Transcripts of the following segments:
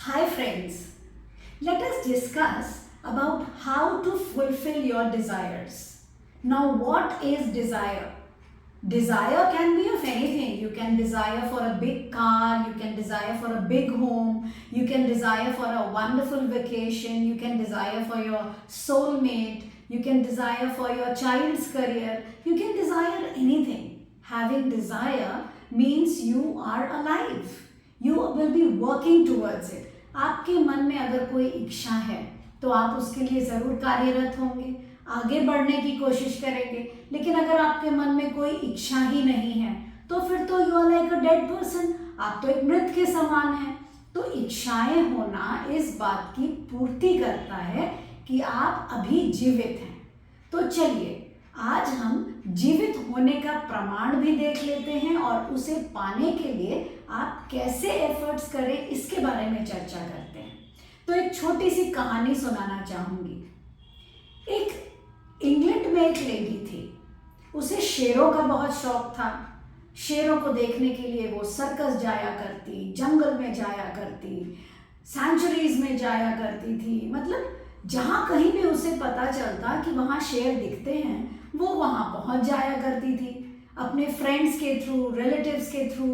Hi friends, let us discuss about how to fulfill your desires. Now what is desire? Desire can be of anything. You can desire for a big car, you can desire for a big home, you can desire for a wonderful vacation, you can desire for your soulmate, you can desire for your child's career, you can desire anything. Having desire means you are alive. You will be working towards it. आपके मन में अगर कोई इच्छा है तो आप उसके लिए ज़रूर कार्यरत होंगे, आगे बढ़ने की कोशिश करेंगे। लेकिन अगर आपके मन में कोई इच्छा ही नहीं है तो फिर तो you are like a dead person, आप तो एक मृत के समान हैं। तो इच्छाएं होना इस बात की पूर्ति करता है कि आप अभी जीवित हैं। तो चलिए आज हम जीवित होने का प्रमाण भी देख लेते हैं और उसे पाने के लिए आप कैसे एफर्ट्स करें इसके बारे में चर्चा करते हैं। तो एक छोटी सी कहानी सुनाना चाहूंगी। एक इंग्लैंड में एक लेडी थी, उसे शेरों का बहुत शौक था। शेरों को देखने के लिए वो सर्कस जाया करती, जंगल में जाया करती, सेंचुरीज में जाया करती थी। मतलब जहाँ कहीं भी उसे पता चलता कि वहाँ शेर दिखते हैं वो वहाँ पहुँच जाया करती थी। अपने फ्रेंड्स के थ्रू, रिलेटिव्स के थ्रू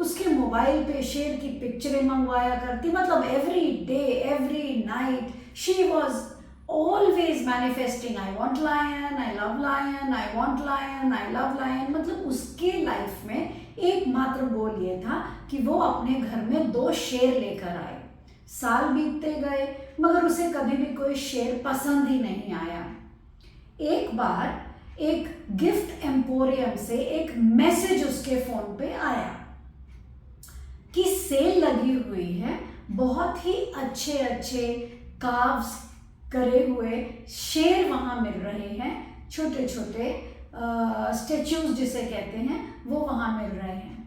उसके मोबाइल पे शेर की पिक्चरें मंगवाया करती। मतलब every day, every night she was always manifesting, I want lion, I love lion, I want lion, I love lion. मतलब उसके लाइफ में एकमात्र गोल ये था कि वो अपने घर में 2 शेर लेकर आए। साल बीतते गए मगर उसे कभी भी कोई शेर पसंद ही नहीं आया। एक बार एक गिफ्ट एम्पोरियम से एक मैसेज उसके फोन पे आया कि सेल लगी हुई है, बहुत ही अच्छे अच्छे कार्व्स करे हुए शेर वहाँ मिल रहे हैं। छोटे छोटे स्टेच्यूज जिसे कहते हैं वो वहाँ मिल रहे हैं।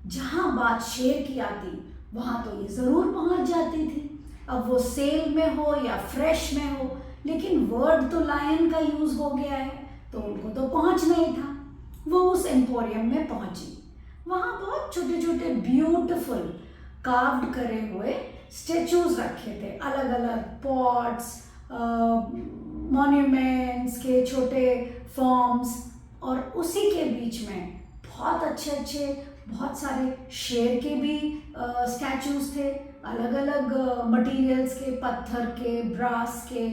जहाँ बात शेर की आती वहाँ तो ये ज़रूर पहुँच जाती थी। अब वो सेल में हो या फ्रेश में हो, लेकिन वर्ड तो लायन का यूज़ हो गया है तो उनको तो पहुँचना ही था। वो उस एम्पोरियम में पहुँची। वहाँ बहुत छोटे छोटे ब्यूटीफुल कार्व्ड करे हुए स्टेचूज रखे थे, अलग अलग पॉट्स, मॉन्यूमेंट्स के छोटे फॉर्म्स, और उसी के बीच में बहुत अच्छे अच्छे बहुत सारे शेर के भी स्टैचूज थे, अलग अलग मटेरियल्स के, पत्थर के, ब्रास के।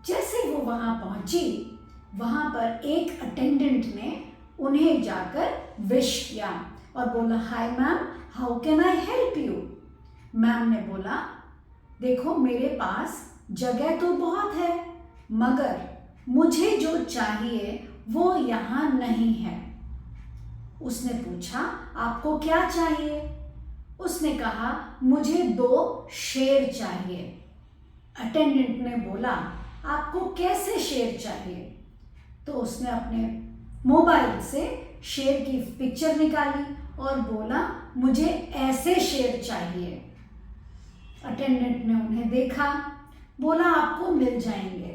जैसे वो वहाँ पहुँची वहाँ पर एक अटेंडेंट ने उन्हें जाकर विश किया और बोला, hi ma'am, how can I help you. Ma'am ने बोला, देखो मेरे पास जगह तो बहुत है मगर मुझे जो चाहिए वो यहाँ नहीं है। उसने पूछा, आपको क्या चाहिए? उसने कहा, मुझे 2 शेर चाहिए। अटेंडेंट ने बोला, आपको कैसे शेर चाहिए? तो उसने अपने मोबाइल से शेर की पिक्चर निकाली और बोला, मुझे ऐसे शेर चाहिए। अटेंडेंट ने उन्हें देखा, बोला, आपको मिल जाएंगे।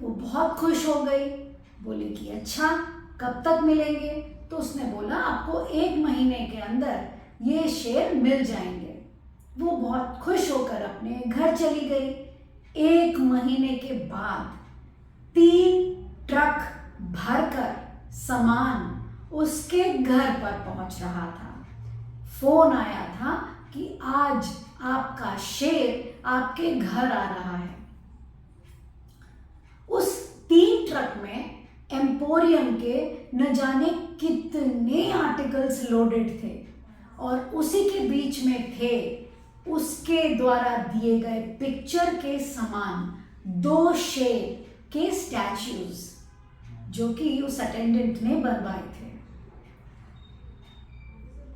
वो बहुत खुश हो गई, बोली कि अच्छा कब तक मिलेंगे? तो उसने बोला, आपको 1 महीने के अंदर ये शेर मिल जाएंगे। वो बहुत खुश होकर अपने घर चली गई। 1 महीने के बाद 3 ट्रक भरकर सामान उसके घर पर पहुंच रहा था। फोन आया था कि आज आपका शेर आपके घर आ रहा है। उस 3 ट्रक में एम्पोरियम के न जाने कितने आर्टिकल्स लोडेड थे और उसी के बीच में थे उसके द्वारा दिए गए पिक्चर के समान 2 शेर के स्टैच्यूज जो कि उस अटेंडेंट ने बनवाए थे।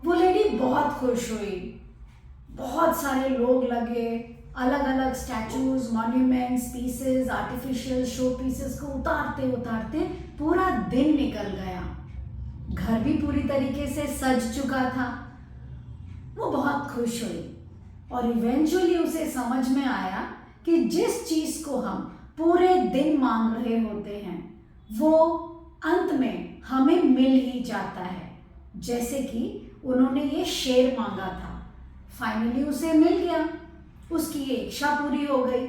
वो लेडी बहुत खुश हुई, बहुत सारे लोग लगे, अलग अलग statues, monuments, pieces, artificial show pieces को उतारते उतारते पूरा दिन निकल गया। घर भी पूरी तरीके से सज चुका था। वो बहुत खुश हुई और इवेंचुअली उसे समझ में आया कि जिस चीज़ को हम पूरे दिन मांग रहे होते हैं वो अंत में हमें मिल ही जाता है। जैसे कि उन्होंने ये शेर मांगा था फाइनली उसे मिल गया, उसकी ये इच्छा पूरी हो गई।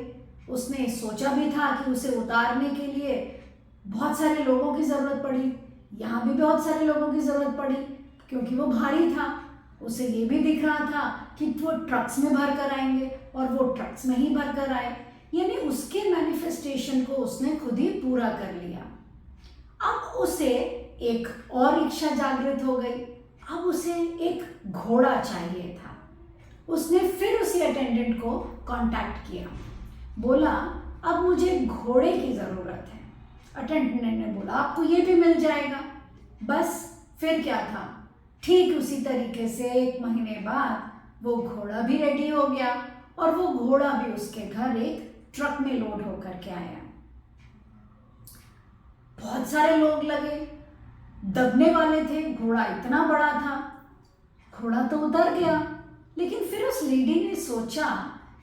उसने सोचा भी था कि उसे उतारने के लिए बहुत सारे लोगों की ज़रूरत पड़ी, यहाँ भी बहुत सारे लोगों की ज़रूरत पड़ी क्योंकि वो भारी था। उसे ये भी दिख रहा था कि वो ट्रक्स में भर कर आएंगे और वो ट्रक्स में ही भर कर आए, यानी उसके मैनिफेस्टेशन को उसने खुद ही पूरा कर लिया। अब उसे एक और इच्छा जागृत हो गई, अब उसे एक घोड़ा चाहिए था। उसने फिर उसी अटेंडेंट को कांटेक्ट किया, बोला अब मुझे घोड़े की ज़रूरत है। अटेंडेंट ने बोला आपको ये भी मिल जाएगा। बस फिर क्या था, ठीक उसी तरीके से 1 महीने बाद वो घोड़ा भी रेडी हो गया और वो घोड़ा भी उसके घर एक ट्रक में लोड होकर के आया। बहुत सारे लोग लगे, दबने वाले थे, घोड़ा इतना बड़ा था। घोड़ा तो उतर गया, लेकिन फिर उस लेडी ने सोचा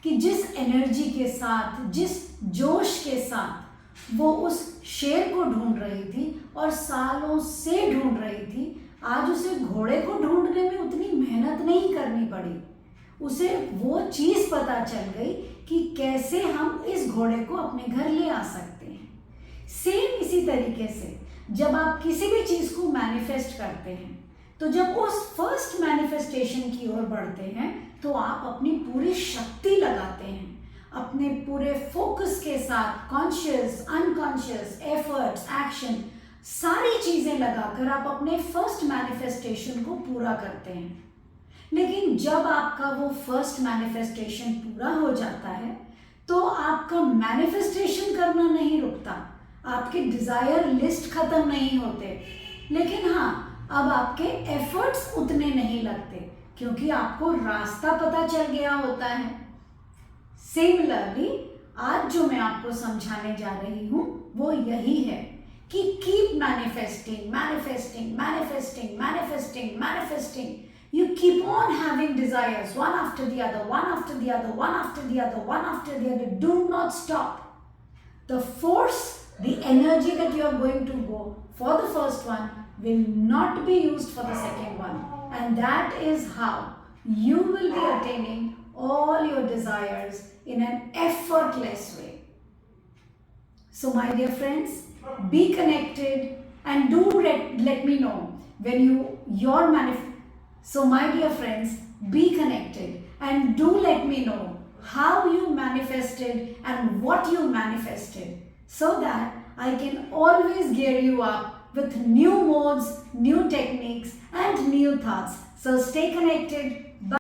कि जिस एनर्जी के साथ, जिस जोश के साथ वो उस शेर को ढूंढ रही थी और सालों से ढूंढ रही थी, आज उसे घोड़े को ढूंढने में उतनी मेहनत नहीं करनी पड़ी। उसे वो चीज़ पता चल गई कि कैसे हम इस घोड़े को अपने घर ले आ सकते हैं। सेम इसी तरीके से जब आप किसी भी चीज़ को मैनिफेस्ट करते हैं, तो जब उस फर्स्ट मैनिफेस्टेशन की ओर बढ़ते हैं तो आप अपनी पूरी शक्ति लगाते हैं, अपने पूरे फोकस के साथ, कॉन्शियस, अनकॉन्शियस, एफर्ट्स, एक्शन, सारी चीज़ें लगाकर आप अपने फर्स्ट मैनिफेस्टेशन को पूरा करते हैं। लेकिन जब आपका वो फर्स्ट मैनिफेस्टेशन पूरा हो जाता है तो आपका मैनिफेस्टेशन करना नहीं रुकता, आपके डिज़ायर लिस्ट खत्म नहीं होते, लेकिन हाँ, अब आपके एफर्ट्स उतने नहीं लगते क्योंकि आपको रास्ता पता चल गया होता है। सिमिलरली आज जो मैं आपको समझाने जा रही हूँ वो यही है कि keep manifesting, manifesting, manifesting, manifesting, manifesting. You keep on having desires, one after the other, one after the other, one after the other, one after the other. Do not stop. The force, the energy that you are going to go for the first one will not be used for the second one. And that is how you will be attaining all your desires in an effortless way. So my dear friends, be connected and do let me know when your So my dear friends, be connected and do let me know how you manifested and what you manifested so that I can always gear you up with new modes, new techniques and new thoughts. So stay connected. Bye.